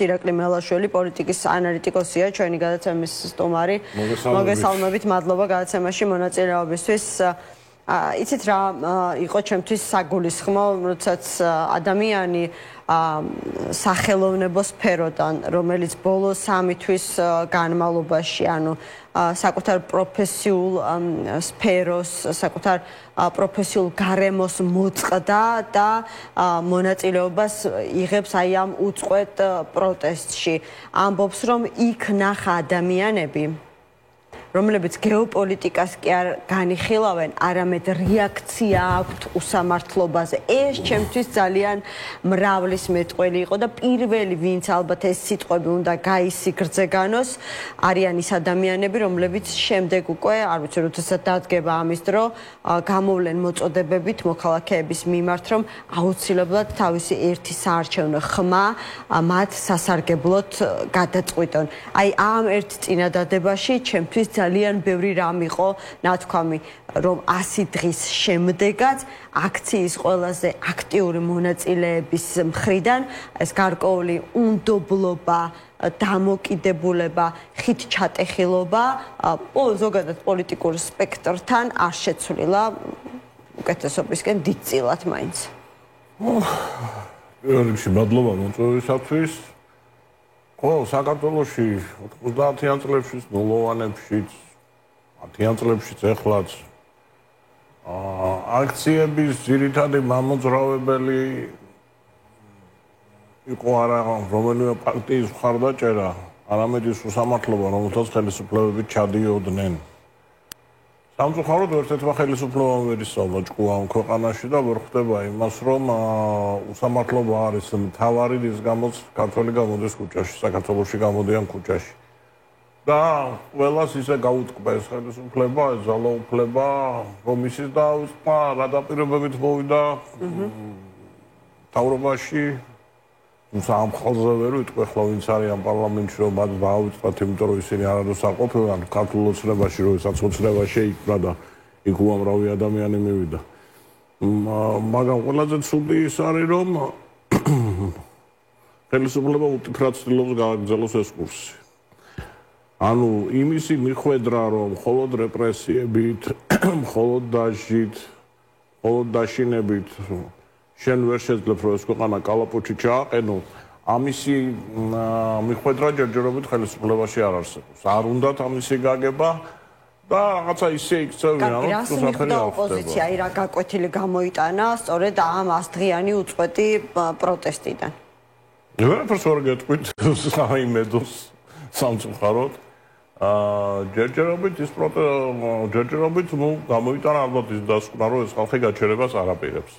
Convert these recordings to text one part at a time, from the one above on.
ირაკლი მელაშვილი, პოლიტიკის ანალიტიკოსია, ჩვენი გადაცემის სტუმარი. მოგესალმებით, მადლობა გადაცემაში მონაწილეობისთვის. იცით რა იყო ჩემთვის საგულისხმო, როდესაც ადამიანი სახელოვნებო სფეროდან, რომელიც ბოლო 3 თვის განმავლობაში, ანუ საკუთარ პროფესიულ სფეროს, საკუთარ პროფესიულ გარემოს მოწყდა და მონაწილეობას იღებს აი ამ უწყვეტ პროტესტში. ამბობს, რომ იქ ნახა ადამიანები, რომლებიც გეოპოლიტიკას კი არ განიხილავენ, არამედ რეაქცია აქვთ უსამართლობაზე. ეს ჩემთვის ძალიან მრავლის მეტყველი იყო და პირველი, ვინც ალბათ ეს სიტყვები უნდა გაისიგრძე განოს, არიან ის ადამიანები, რომლებიც შემდეგ უკვე, არ ვიცი, როდესაც დადგება ამის დრო, გამოვლენ მოწოდებებით მოქალაქეების მიმართ, რომ აუცილებლად თავისი ერთი საარჩევნო ხმა მათ სასარგებლოდ გადაწყვიტონ. აი ამ ერთ წინადადებაში ჩემთვის ძალიან ბევრი რამ იყო ნათქვამი, რომ 100 დღის შემდეგაც აქციის ყველაზე აქტიური მონაწილეების მხრიდან ეს გარკვეული უნდობლობა, დამოკიდებულება, ხით ჩატეხილობა ზოგადად პოლიტიკურ სპექტრთან არ შეცვლილა უკეთესობისკენ დიდწილად მაინც. პირველ რიგში მადლობა მოწვევისათვის. ხო, საქართველოში 90-იან წლებშიც, ნულოვანებშიც, 10-იან წლებშიც ეხლაც აქციების ძირითადი მამოძრავებელი იყო არა რომელიმე პარტიის მხარდაჭერა, არამედ ის უსამართლობა, რომელსაც ხელისუფლებები ჩადიოდნენ. სამწუხაროდ ერთ-ერთმა ხელისუფლებამ ვერ ისწავლა ჭკუა ამ ქვეყანაში და ვერ ხვდება იმას, რომ უსამართლობა არის მთავარი, რის გამოც ქართველი გამოდის ქუჩაში, საქართველოში გამოდიან ქუჩაში. და ყველას ისე გაუტკბა ეს ხელისუფლება, ეს ძალაუფლება, რომ ისიც დაუწყა, რა დაპირებებით მოვიდა მთავრობაში. თუმცა ამ ხალხზე ვერ ვიტყვი, ახლა ვინც არიან პარლამენტში, რომ მათ დაავიწყათ, იმიტომ რომ ისინი არადოს არ ყოფილან ქართულ ოცნებაში, როდესაც ოცნება შეიქმნა და იქ უამრავი ადამიანი მივიდა. მაგრამ ყველაზე ცუდი ის არის, რომ ხელისუფლება უტიფრად ცდილობს გააგრძელოს ეს კურსი. ანუ იმისი მიხვედრა, რომ მხოლოდ რეპრესიებით, მხოლოდ დაშით, მხოლოდ დაშინებით შენ ვერ შეძლებ, რომ ეს ქვეყანა კალაპოჩი ჩააყენო, ამისი მიხვედრა ჯერჯერობით ხელისუფლებაში არ არსებობს. არ უნდათ ამისი გაგება და რაღაცა ისე იქცევიან, რომ მოსახერხი ოპოზიცია რა გაკვეთილი გამოიტანა სწორედ ამ 100 დღიანი უწყვეტი პროტესტიდან. ვერაფერს ვერ გეტყვით საიმედოს სამწუხაროდ. ჯერჯერობით ის ჯერჯერობით გამოიტანა ალბათ ის დასკვნა, რომ ეს ხალხი გაჩერებას არ აპირებს.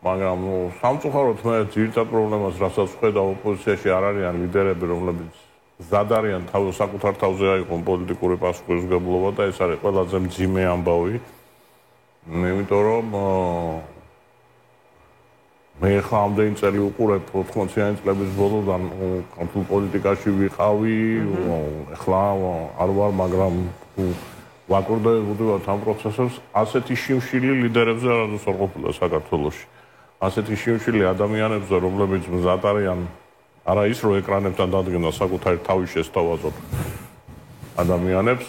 მაგრამ სამწუხაროდ მე ძირითად პრობლემას რასაც ვხედა ოპოზიციაში არ არიან ლიდერები, რომლებიც მზად არიან საკუთარ თავზე აიღონ პოლიტიკური პასუხისმგებლობა და ეს არის ყველაზე მძიმე ამბავი. იმიტომ რომ მე ხა ამდენი წელი უყურებ 80-იანი წლების ბოლოდან ქართულ პოლიტიკაში ვიყავი, ახლა არ ვარ, მაგრამ ვაკურდები ვარ ამ პროცესებს, ასეთი შიმშილი ლიდერებზე არასდროს არ ყოფილა საქართველოში. ასეთი შიმშილი ადამიანებზე, რომლებიც მზად არიან არა ის, რომ ეკრანებთან დადგენა საკუთარი თავის შესთავაზონ ადამიანებს,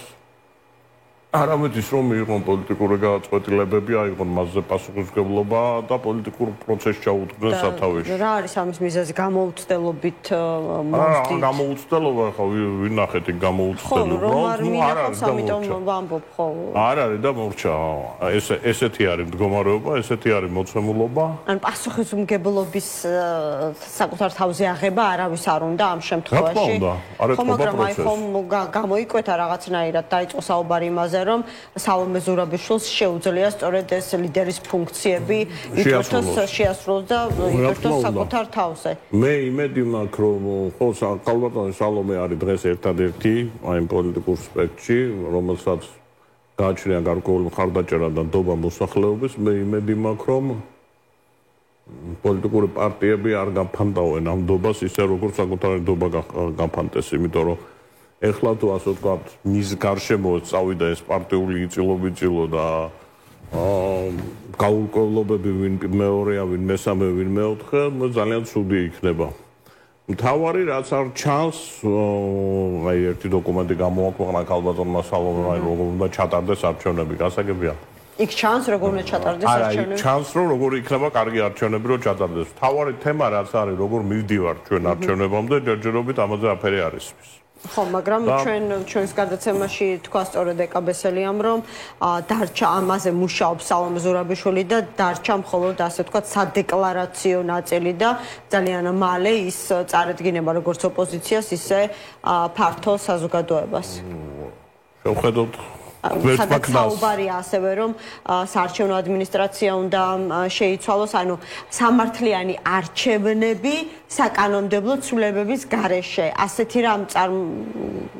არამედ ის, რომ მიიღონ პოლიტიკური გადაწყვეტილებები, აიღონ მასზე პასუხისმგებლობა და პოლიტიკურ პროცესს ჩაუდგნენ სათავეში. რა არის ამის მიზეზი? გამოუცდელობით მოსდით? გამოუცდელობა ხო ვინახეთ იქ გამოუცდელობა? არ არის, ამიტომ ვამბობ ხო. არ არის და მორჩა. ესეთი არის მდგომარეობა, ესეთი არის მოცემულობა. ან პასუხისმგებლობის საკუთარ თავზე აღება არავის არ უნდა ამ შემთხვევაში. ხო, მაგრამ აი ხომ გამოიკვეთა რაღაცნაირად დაიწყო საუბარი იმაზე, რომ სალომე ზურაბიშვილს შეუძლია სწორედ ეს ლიდერის ფუნქციები ითვეთოს შეასრულოს და ითვეთოს საკუთარ თავზე. მე იმედი მაქვს, რომ ხო კალბატონი სალომე არის დღეს ერთადერთი აი პოლიტიკურ სპექტრში, რომელსაც გააჩნია გარკვეული მხარდაჭერა და ნდობა მოსახლეობის. მე იმედი მაქვს, რომ პოლიტიკური პარტიები არ გაფანტავენ ამ ნდობას ისე როგორც საკუთარი ნდობა გაფანტეს, იმიტომ რომ ეხლა თუ ასე ვთქვათ, მის გარშემო წავიდა ეს პარტიული იწილო და გაურკვევლობები ვინ მეორეა, ვინ მესამე, ვინ მეოთხე, ძალიან ცუდი იქნება. მთავარი რაც არ ჩანს, აი ერთი დოკუმენტი გამოაქვეყნა ქალბატონმა სალომე, აი როგორ უნდა ჩატარდეს არჩევნები, გასაგებია. იქ ჩანს როგორ უნდა ჩატარდეს არჩევნები? არა, ჩანს რომ როგორ იქნება კარგი არჩევნები რომ ჩატარდეს. მთავარი თემა რაც არის, როგორ მივდივართ ჩვენ არჩევნებამდე, ჯერჯერობით ამაზე აფერი არ ისმის. ხო, მაგრამ ჩვენს გადაცემაში თქვა სწორედ ეკაბესელიამ, რომ დარჩა ამაზე მუშაობს სალომე ზურაბიშვილი და დარჩა მხოლოდ ასე ვთქვათ სადეკლარაციო ნაწილი და ძალიან მალე ის წარედგინება როგორც ოპოზიციას, ისე ფართო საზოგადოებას. შევხედოთ სადაც საუბარია ასევე რომ საარჩევნო ადმინისტრაცია უნდა შეიცვალოს, ანუ სამართლიანი არჩევნები საკანონმდებლო ცვლილებების გარეშე. ასეთი რამ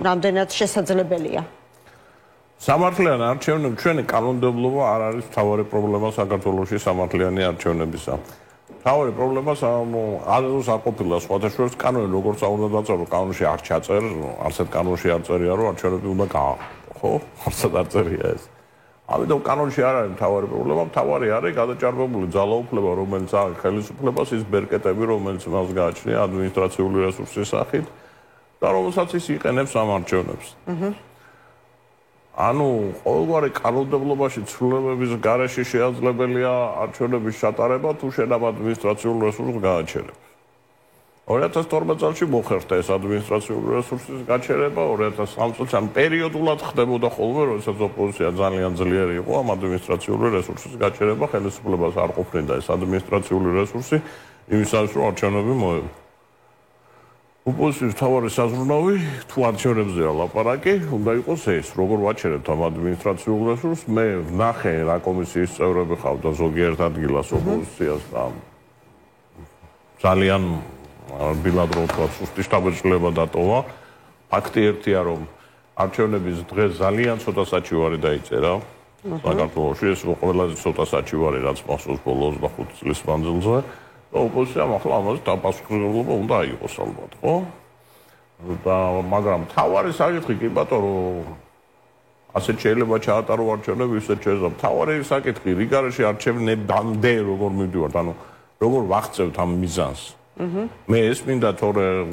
რამდენად შესაძლებელია? სამართლიანი არჩევნები ჩვენი კანონმდებლობა არ არის მთავარი პრობლემა საქართველოში სამართლიანი არჩევნებისა. მთავარი პრობლემა არასდროს არ ყოფილა სხვათა შორის კანონი როგორც უნდა დაწერო, კანონში არ ჩაწერ, არცერთ კანონში არ წერია რომ არჩევნები უნდა გააყო. ხო, არცად არ წერია ეს. ამიტომ კანონში არ არის მთავარი პრობლემა, მთავარი არის გადაჭარბებული ძალაუფლება, რომელიც აქვს ხელისუფლებას, ის ბერკეტები, რომელიც მას გააჩნია ადმინისტრაციული რესურსის სახით და რომელსაც ის იყენებს ამ არჩევნებს. ანუ ყოველგვარი კანონმდებლობაში ცვლილებების გარეშე შეაძლებელია არჩევნების ჩატარება, თუ შენ ამ ადმინისტრაციულ რესურსს გააჩერებ. 2012 წელს მოხერხდა ეს ადმინისტრაციული რესურსის გაჩერება, 2003 წელს ან პერიოდულად ხდებოდა ხოლმე, როდესაც ოპოზიცია ძალიან ძლიერი იყო, ამ ადმინისტრაციული რესურსის გაჩერება ხელისუფლებას არ ყოფნიდა ეს ადმინისტრაციული რესურსი იმისათვის, რომ არჩევნები მოეღო. ოპოზიციის მთავარი საზრუნავი, თუ არჩევნებზეა ლაპარაკი, უნდა იყოს ეს, როგორ ვაჩერებთ ამ ადმინისტრაციულ რესურსს. მე ვნახე რა კომისიის წევრები ხავდა ზოგიერთ ადგილას ოპოზიციას და ძალიან ბილადრო თქვა სუსტი შთაბეჭდილება დატოვა. ფაქტი ერთია, რომ არჩევნების დღეს ძალიან ცოტა საჩივარი დაიწერა საქართველოში, ეს ყველაზე ცოტა საჩივარი რაც მახსოვს ბოლო 25 წლის მანძილზე. და ოპოზიციამ ახლა ამაზე დაპასუხისმგებლობა უნდა იყოს ალბათ, ხო? და მაგრამ თავარი საკითხი კი ბატონო, ასეთ შეიძლება ჩაატარო არჩევნები, ისეთ შეიძლება. თავარი საკითხი რიგარეში არჩევნებამდე როგორ მივდივართ, ანუ როგორ ვახცევთ ამ მიზანს. მე ეს მინდა თორე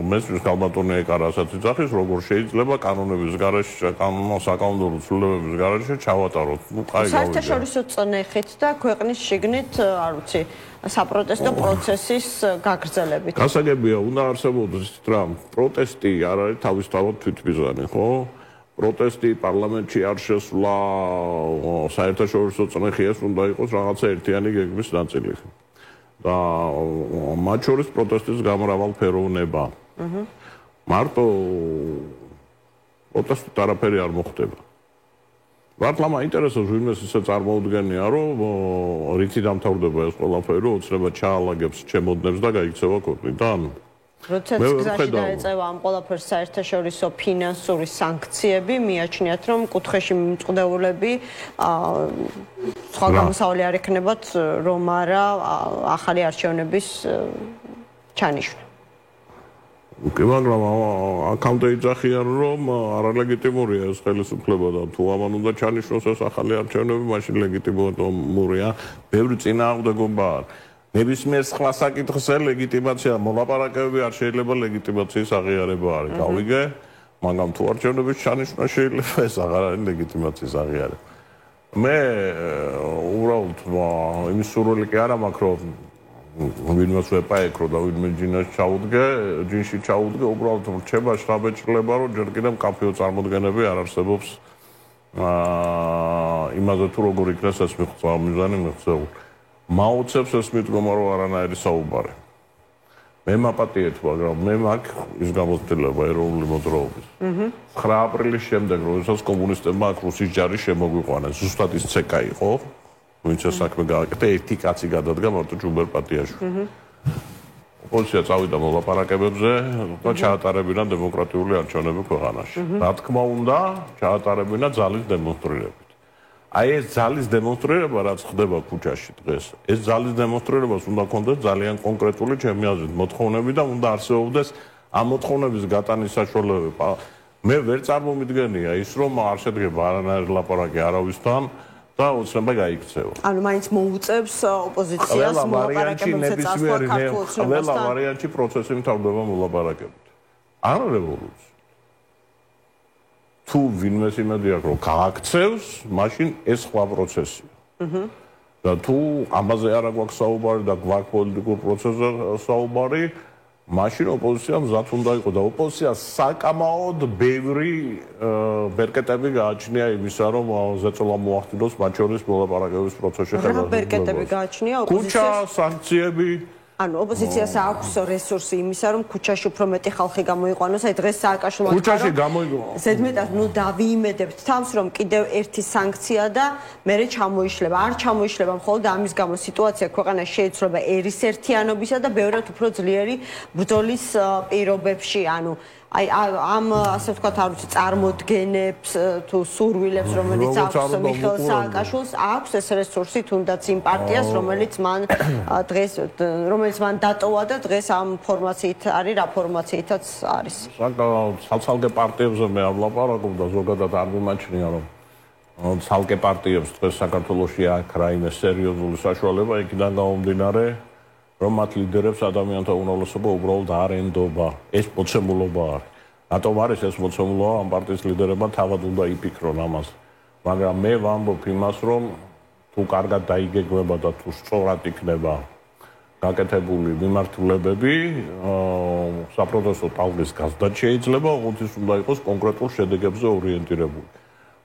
მესმის ქალბატონი ეკარასაც იძახის, როგორ შეიძლება კანონების გარეშე, საკანონმდებლო ცვლილებების გარეშე ჩავატაროთ. ნუ კაი გავიგე. საერთაშორისო წნეხით და ქვეყნის შიგნით, არ ვიცი, საპროტესტო პროცესის გაგრძელებით. გასაგებია, უნდა არსებობდეს ისეთ რამ, პროტესტი არ არის თავისთავად თვითმიზანი, ხო? პროტესტი პარლამენტში არ შესვლა, საერთაშორისო წნეხი ეს უნდა იყოს რაღაცა ერთიანი გეგმის ნაწილი. და მათ შორის პროტესტის გამრავალფეროვნება. მარტო პროტესტით არაფერი არ მოხდება. მართლა მაინტერესებს ვინმეს ისე წარმოუდგენია, რომ რითი დამთავრდება ეს ყველაფერი, ოცნებად ჩაალაგებს ჩემოდნებს და გაიქცევა ქვეყნიდან. როდესაც გზაში დაეწევა ამ ყველაფერს საერთაშორისო ფინანსური სანქციები, მიაჩნიათ, რომ კუთხეში მიმწყდეულები სხვა გამოსავალი არ ექნებათ, რომ არა ახალი არჩევნების ჩანიშვნა. კი, მაგრამ აქამდე იძახიან, რომ არალეგიტიმურია ეს ხელისუფლება და თუ ამან უნდა ჩანიშნოს ეს ახალი არჩევნები, მაშინ ლეგიტიმურია. ბევრი წინააღმდეგობა არის. ნებისმიერ სხვა საკითხზე ლეგიტიმაცია, მოლაპარაკებები არ შეიძლება ლეგიტიმაციის აღიარება არის. გავიგე, მაგრამ თუ არჩევნების ჩანიშვნა შეიძლება, ეს აღარ არის ლეგიტიმაციის აღიარება. მე უბრალოდ იმის სურვილი კი არა მაქვს, რომ ვინმეს ვეპაეკრო და ვინმე ჯინში ჩაუდგე, უბრალოდ რჩება შთაბეჭდილება, რომ ჯერ კიდევ მკაფიო წარმოდგენები არ არსებობს იმაზე თუ როგორ იქნეს ეს მიზანი მიღწეული. მაუცებს ეს მიდგომა, რომ არანაირი საუბარი. მე მაპატიეთ, მაგრამ მე მაქვს ის გამოცდილება ეროვნული მოძრაობის. 9 აპრილის შემდეგ, როდესაც კომუნისტებმა აქ რუსის ჯარი შემოგვიყვანეს, ზუსტად ის ცეკა იყო, ვინც ეს საქმე გააკეთა, ერთი კაცი გადადგა მარტო ჯუბერ პატიაშვილი. ოპოზიცია წავიდა მოლაპარაკებებზე და ჩაატარებინა დემოკრატიული არჩევნები ქვეყანაში. რა თქმა უნდა, ჩაატარებინა ძალის დემონსტრირებით. აი ეს ძალის დემონსტრირება რაც ხდება ქუჩაში დღეს, ეს ძალის დემონსტრირებას უნდა ქონდეს ძალიან კონკრეტული ჩემი აზრით მოთხოვნები და უნდა არსებობდეს ამ მოთხოვნების გატანის საშუალებები. მე ვერ წარმომიდგენია ის, რომ არ შედგება არანაირი ლაპარაკი არავისთან და უცნობა გაიქცევა. ანუ მაინც მოუწევს ოპოზიციას მოლაპარაკებებს ეწასვლა ქართულ ოცნებასთან. ყველა ვარიანტი პროცესი მთავრდება მოლაპარაკებით. არ რევოლუცია. თუ ვინმეს იმედი აქვს, რომ გააქცევს, მაშინ ეს სხვა პროცესია. და თუ ამაზე არ გვაქვს საუბარი და გვაქვს პოლიტიკურ პროცესზე საუბარი, მაშინ ოპოზიცია მზად უნდა იყო და ოპოზიციას საკამაოდ ბევრი ბერკეტები გააჩნია იმისა, რომ ზეწოლა მოახდინოს მათ შორის მოლაპარაკების პროცესში ხელმძღვანელობას. რა ბერკეტები გააჩნია ოპოზიციას? ქუჩა, სანქციები. ანუ ოპოზიციას აქვს რესურსი იმისა, რომ ქუჩაში უფრო მეტი ხალხი გამოიყვანოს, აი დღეს სააკაშვილმა თქვა, ქუჩაში გამოიყვანოს. ზედმეტად დავიიმედებთ თავს, რომ კიდევ ერთი სანქცია და მერე ჩამოიშლება. არ ჩამოიშლება მხოლოდ ამის გამო სიტუაცია ქვეყანაში შეიცვლება ერის ერთიანობისა და ბევრად უფრო ძლიერი ბრძოლის პირობებში, ანუ აი ამ ასე ვთქვათ, არ ვიცი, წარმოდგენებს თუ სურვილებს, რომელიც აქვს მიხეილ სააკაშვილს, აქვს ეს რესურსი თუნდაც იმ პარტიას, რომელიც მან დატოვა და დღეს ამ ფორმაციით არის, რა ფორმაციითაც არის. საკმაოდ ცალ-ცალკე პარტიებზე მე არ ვლაპარაკობ და ზოგადად არ მიმაჩნია, რომ ცალკე პარტიებს დღეს საქართველოში აქვს რაიმე სერიოზული საშუალება, იქიდან გამომდინარე, რომ მათ ლიდერებს ადამიანთა უმრავლესობა უბრალოდ არ ენდობა. ეს მოცემულობა არის. რატომ არის ეს მოცემულობა? ამ პარტიის ლიდერებმა თავად უნდა იფიქრონ ამას. მაგრამ მე ვამბობ იმას, რომ თუ კარგად დაიგეგმება და თუ სწორად იქნება გაკეთებული მიმართულებები, საპროტესტო ტალღის გაზრდა შეიძლება, ოღონდ ის უნდა იყოს კონკრეტულ შედეგებზე ორიენტირებული.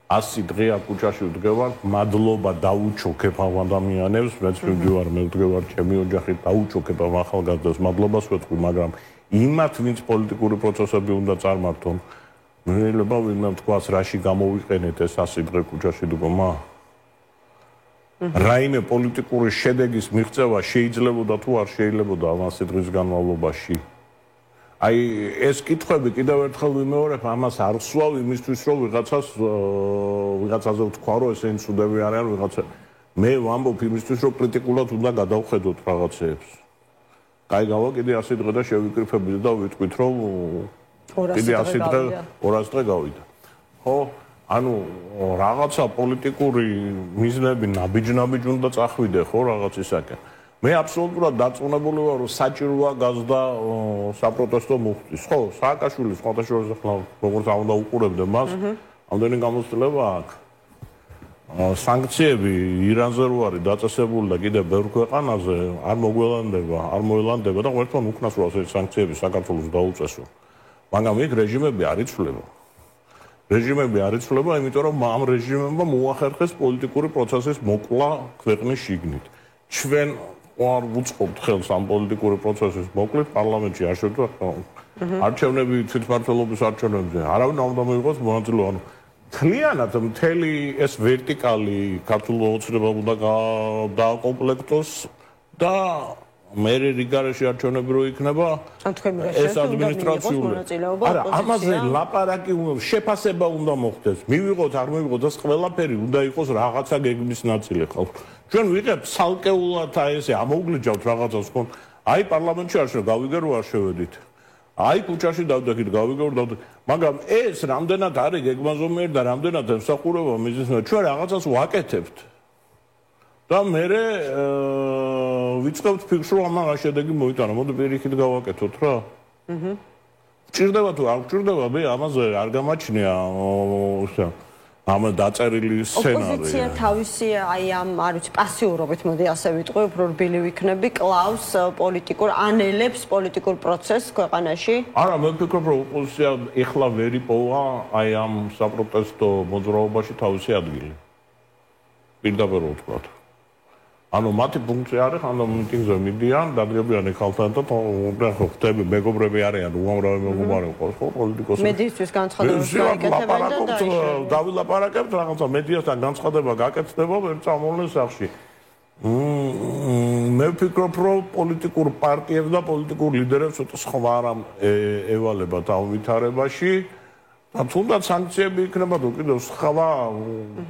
100 დღეა ქუჩაში ვდგევარ, მადლობა დაუჩოქებ ამ ადამიანებს, მეც ვიმდივარ, მე ვდგევარ ჩემი ოჯახით, დაუჩოქებ ამ ახალგაზრდებს, მადლობას ვეთქვი, მაგრამ იმათ, ვინც პოლიტიკური პროცესები უნდა წარმართონ, შეიძლება ვინმე თქვას, რაში გამოვიყენეთ ეს 100 დღე ქუჩაში დგომა? რაიმე პოლიტიკური შედეგის მიღწევა შეიძლებოდა თუ არ შეიძლებოდა ამ 100 დღის განმავლობაში? აი ეს კითხვები კიდევ ერთხელ ვიმეორებ, ამას არ ვსვავ იმისთვის, რომ ვიღაცაზე ვთქვა, რომ ესენი ცუდები არიან ვიღაცა. მე ვამბობ იმისთვის, რომ კრიტიკულად უნდა გადავხედოთ რაღაცეებს. გაიგავა კიდე 100 დღე და შევიკრიფებით და ვიტყვით, რომ კიდე 100 დღე 200 დღე გავიდა. ხო, ანუ რაღაცა პოლიტიკური მიზნები ნაბიჯ-ნაბიჯ უნდა წახვიდე, ხო, რაღაცისაკენ. მე აბსოლუტურად დარწმუნებული ვარ, რომ საჭიროა გაზრდა საპროტესტო მუხტის. ხო, სააკაშვილი სხვათა შორის ახლა როგორც არ უნდა უყურებდე მას, ამდენი გამოცდილება აქვს. სანქციები ირანზე რო არის დაწესებული და კიდევ ბევრ ქვეყანაზე არ მოგველანდება და ერთმან უკნას რო ასე სანქციები საქართველოს დაუწესო. მაგრამ იქ რეჟიმები არ იცვლება. რეჟიმები არ იცვლება, იმიტომ რომ ამ რეჟიმებმა მოახერხეს პოლიტიკური პროცესის მოკლა ქვეყნის შიგნით. ჩვენ არ ვუწყობთ ხელს ამ პოლიტიკური პროცესის მოკლით, პარლამენტში არ შევდივართ არჩევნები, თვითმმართველობის არჩევნებზე. არავინ არ უნდა მიიღოს მონაწილეობა. თლიანად მთელი ეს ვერტიკალი ქართულ ოცნებამ უნდა დააკომპლექტოს და მე რიგარეში არჩევნები რო იქნება ეს ადმინისტრაციული არა ამაზე ლაპარაკი შეფასება უნდა მოხდეს მივიღოთ არ მივიღოთ ეს ყველაფერი უნდა იყოს რაღაცა გეგმის ნაწილი ხალხ ჩვენ ვიღებ ცალკეულად აი ესე ამოუგლიჯავთ რაღაცას ხომ აი პარლამენტში არ შევდივართ რო არ შევედით აი ქუჩაში დავდაგით გავიგებთ მაგრამ ეს რამდენად არის გეგმაზომიერი და რამდენად ემსახურება მიზნებს ჩვენ რაღაცას ვაკეთებთ და მე ვიწყებთ ფიქრს რომ ამან რა შედეგი მოიტანა მოდი პირიქით გავაკეთოთ რა ჭირდება თუ არ ჭირდება მე ამაზე არ გამაჩნია ამ დაწერილი სცენარი ოპოზიცია თავისი აი ამ არ ვიცი პასიურობით მოდი ასე ვიტყვი უფრო რბილი ვიქნები კლავს პოლიტიკურ ანელებს პოლიტიკურ პროცესს ქვეყანაში არა მე ვფიქრობ რომ ოპოზიცია ეხლა ვერ იპოვა აი ამ საპროტესტო მოძრაობაში თავისი ადგილი პირდაპირ ვთქვათ ანუ მათი ფუნქცია არის ანუ მიტინგზე მიდიან დადგებიან ხალხთან და ხდება მეგობრები არიან უამრავი მეგობარი ყავს ხო პოლიტიკოსები მედიისთვის განცხადებებს გააკეთებენ და დავილაპარაკებთ რაღაცა მედიასთან განცხადება გაკეთდება ვერ წამოვლენ სახში მე ვფიქრობ რომ პოლიტიკურ პარტიებს და პოლიტიკურ ლიდერებს ცოტა სხვა რამ ევალებათ ამ ვითარებაში და თუნდაც სანქციები იქნება თუ კიდევ სხვა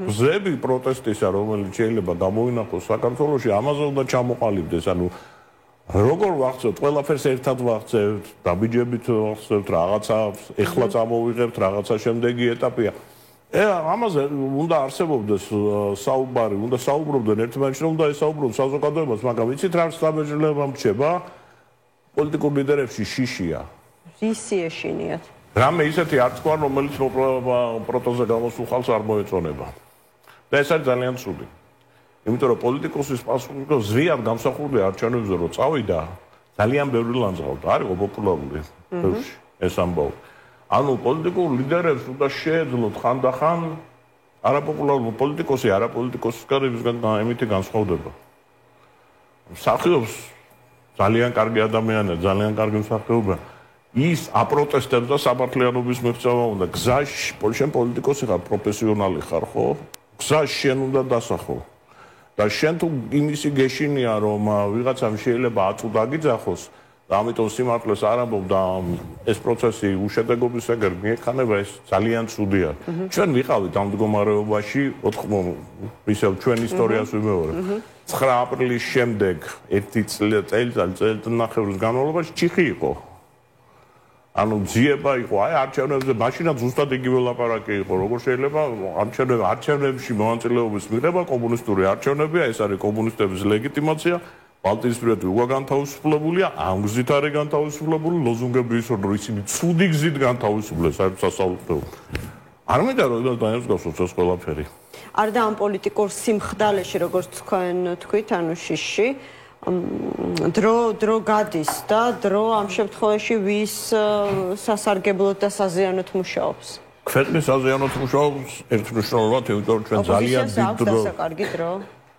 გზები პროტესტისა რომელიც შეიძლება გამოინახოს საქართველოში ამაზე უნდა ჩამოყალიბდეს ანუ როგორ ვახცევთ ყველაფერს ერთად ვახცევთ დაბიჯებით ვახცევთ რაღაცა ეხლა წამოვიღებთ რაღაცა შემდეგი ეტაპია ამაზე უნდა არსებობდეს საუბარი, უნდა საუბრობდნენ ერთმანეთში, უნდა ესაუბრონ საზოგადოებას, მაგრამ ვიცით რა სამეჯლება მრჩება? პოლიტიკურ ლიდერებში შიშია. ისი ეშინიათ. რამე ისეთი არ თქვა, რომელიც პროტოზე გამოსულ ხალხს არ მოეწონება. და ეს არის ძალიან ცუდი. იმიტომ რომ პოლიტიკოსის პასუხისმგებლობა ზრიად გამსახურდია არჩევნებზე რომ წავიდა, ძალიან ბევრი ლანძღავდა, არ იყო პოპულარული ბევრში ეს ამბავი. ანუ პოლიტიკურ ლიდერებს უნდა შეეძლოთ ხანდახან არაპოპულარული პოლიტიკოსი არაპოლიტიკოსისგან იმითი განსხვავდება. მსახიობს ძალიან კარგი ადამიანია, ძალიან კარგი მსახიობია. ის აპროტესტებს და სამართლიანობის მიღწევა უნდა. გზაში შენ პოლიტიკოსი ხარ, პროფესიონალი ხარ, ხო? გზაში შენ უნდა დასახო. და შენ თუ იმისი გეშინია, რომ ვიღაცამ შეიძლება აწუ დაგიძახოს, და ამიტომ სიმართლეს არ ამბობ და ეს პროცესი უშედეგობისაგან მიექანება, ეს ძალიან ცუდია. ჩვენ ვიყავით ამ მდგომარეობაში, ისევ ჩვენ ისტორიას ვიმეორებ. 9 აპრილის შემდეგ ერთი წელიწადნახევრის განმავლობაში ჩიხი იყო. ანუ ძიება იყო, აი არჩევნებზე მაშინაც ზუსტად იგივე ლაპარაკი იყო, როგორ შეიძლება არჩევნებში მონაწილეობის მიღება კომუნისტური არჩევნებია, ეს არის კომუნისტების ლეგიტიმაცია, ბალტიისპირეთი უკვე განთავისუფლებულია, ამ გზით არის განთავისუფლებული, ლოზუნგები ის რომ ისინი ცუდი გზით განთავისუფლეს საერთოდ სასწავლებლო. არ მინდა რომ დაიწყოს ეს ყველაფერი. არ და ამ პოლიტიკურ სიმხდალეში, როგორც თქვით, ანუ შიში დრო გადის და დრო ამ შემთხვევაში ვის სასარგებლოდ და საზიანოდ მუშაობს? ქვეყნის საზიანოდ მუშაობს ერთმნიშვნელოვნად, იმიტომ რომ ჩვენ ძალიან დიდ დრო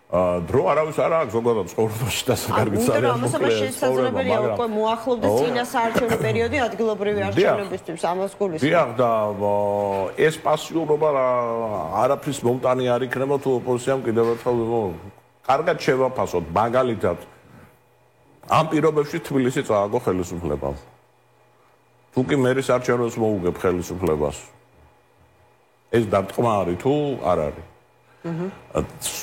დრო არავის არ აქვს ზოგადად ცხოვრებაში დასაკარგი ძალიან მოკლეა. შესაძლებელია უკვე მოახლოვდეს წინა საარჩევნო პერიოდი ადგილობრივი არჩევნებისთვის ამას გულისხმობ. დიახ და ეს პასიურობა არაფრის მომტანი არ იქნება თუ ოპოზიციამ კიდევ ერთხელ კარგად შევაფასოთ, მაგალითად ამ პირობებში თბილისი წააგო ხელისუფლებამ. თუ კი მერის არჩევნებს მოუგებ ხელისუფლებას. ეს დარტყმა არის თუ არ არის?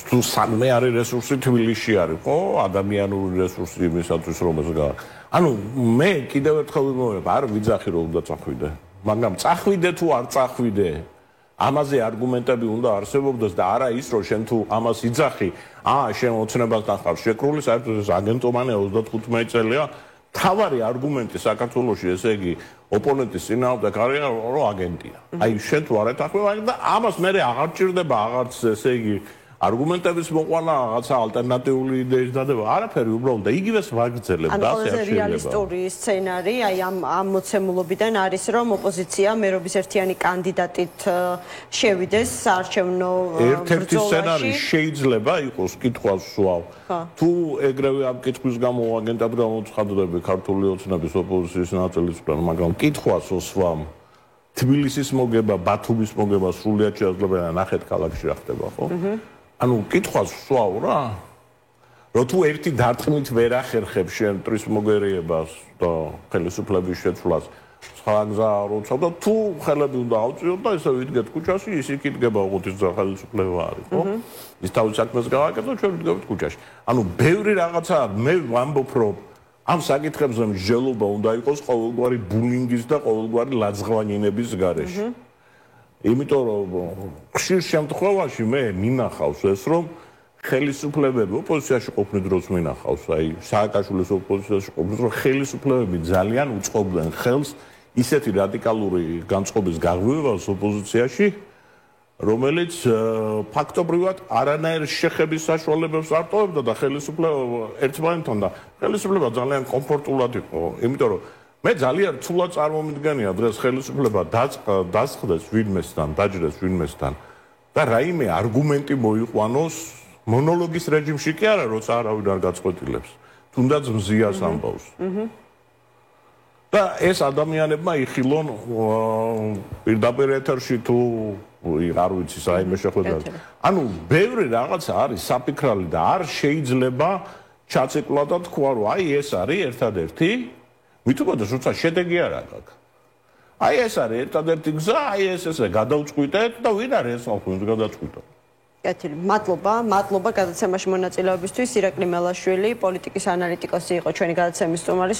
თუ სამე არის რესურსი თბილისში არის, ხო? ადამიანური რესურსი იმისათვის რომ ეს ანუ მე კიდევ ერთხელ ვიმეორებ, არ ვიძახი რომ უნდა წახვიდე. მაგრამ წახვიდე თუ არ წახვიდე, ამაზე არგუმენტები უნდა არსებობდეს და არა ის რომ შენ თუ ამას იძახი, შენ ოცნებასთან ხარ შეკრული, საერთოდ ეს აგენტომანია 35 წელია. თავარი არგუმენტი საქართველოში, ესე იგი, ოპონენტის წინააღმდეგ არის რომ აგენტია. აი შენ თუ არ ეთანხმები და ამას მე აღარ ჭირდება აღარც ესე იგი არგუმენტების მოყვანა, რაღაცა ალტერნატიული იდეის დადება, არაფერი უბრალოდ და იგივეს ვაგრძელებ და ასე არ შეიძლება. რეალისტური სცენარი, აი ამ მოცემულობიდან არის რომ ოპოზიცია მერობის ერთიანი კანდიდატით შევიდეს საარჩევნო ბრძოლაში. ერთ-ერთი სცენარი შეიძლება იყოს კითხვას სვავ. თუ ეგრევე ამ კითხვის გამო აგენტად გამოცხადდები ქართული ოცნების ოპოზიციის ნაწილისგან, მაგრამ კითხვას ოსვამ თბილისის მოგება, ბათუმის მოგება სრულიად შეუძლებელი ნახეთ ქალაქში რა ხდება, ხო? ანუ კითხვას სვავ რა. რომ თუ ერთი დარტყმით ვერ ახერხებ შენ ტრის მოგერიებას და ხელისუფლების შეცვლას, სხვა გზა არ უცავ და თუ ხელები უნდა ავწიოთ და ესე ვიდგეთ ქუჩაში, ის იქ იდგება ოღონდ ის ხელისუფლება არის, ხო? ის თავის საქმეს გავაკეთო, ჩვენ ვიდგებით ქუჩაში. ანუ ბევრი რაღაცა მე ვამბობ რომ ამ საკითხებზე მსჯელობა უნდა იყოს ყოველგვარი ბულინგის და ყოველგვარი ლაძღვანინების გარეშე. იმიტომ რომ ხშირ შემთხვევაში მე მინახავს ეს რომ ხელისუფლებები ოპოზიციაში ყოფნის დროს მინახავს, აი სააკაშვილის ოპოზიციაში ყოფნის დროს ხელისუფლებები ძალიან უწყობდნენ ხელს ისეთი რადიკალური განწყობის გაღვივებას ოპოზიციაში, რომელიც ფაქტობრივად არანაირ შეხების საშუალებებს არ ტოვებდა და ხელისუფლება ერთმანეთთან და ხელისუფლება ძალიან კომფორტულად იყო, იმიტომ რომ მე ძალიან რთულად წარმომიდგენია დღეს ხელისუფლება დასხდეს ვინმესთან, დაჯდეს ვინმესთან და რაიმე არგუმენტი მოიყვანოს მონოლოგის რეჟიმში კი არა, როცა არავინ არ გაწყვეტილებს, თუნდაც მზიას ამბავს. და ეს ადამიანებმა იხილონ პირდაპირ ეთერში თუ არ ვიცი საიმე შეხვედრაზე. ანუ ბევრი რაღაცა არის საფიქრალი და არ შეიძლება ჩაცეკლა და თქვა რომ აი ეს არის ერთადერთი მით უმეტეს როცა შედეგი არ აქვს. აი ეს არის ერთადერთი გზა, აი ესე გადავწყვიტეთ და ვინ არის ეს ხალხი გადაწყვიტა. კეთილი, მადლობა გადაცემაში მონაწილეობისთვის. ირაკლი მელაშვილი, პოლიტიკის ანალიტიკოსი იყო ჩვენი გადაცემის სტუმარი.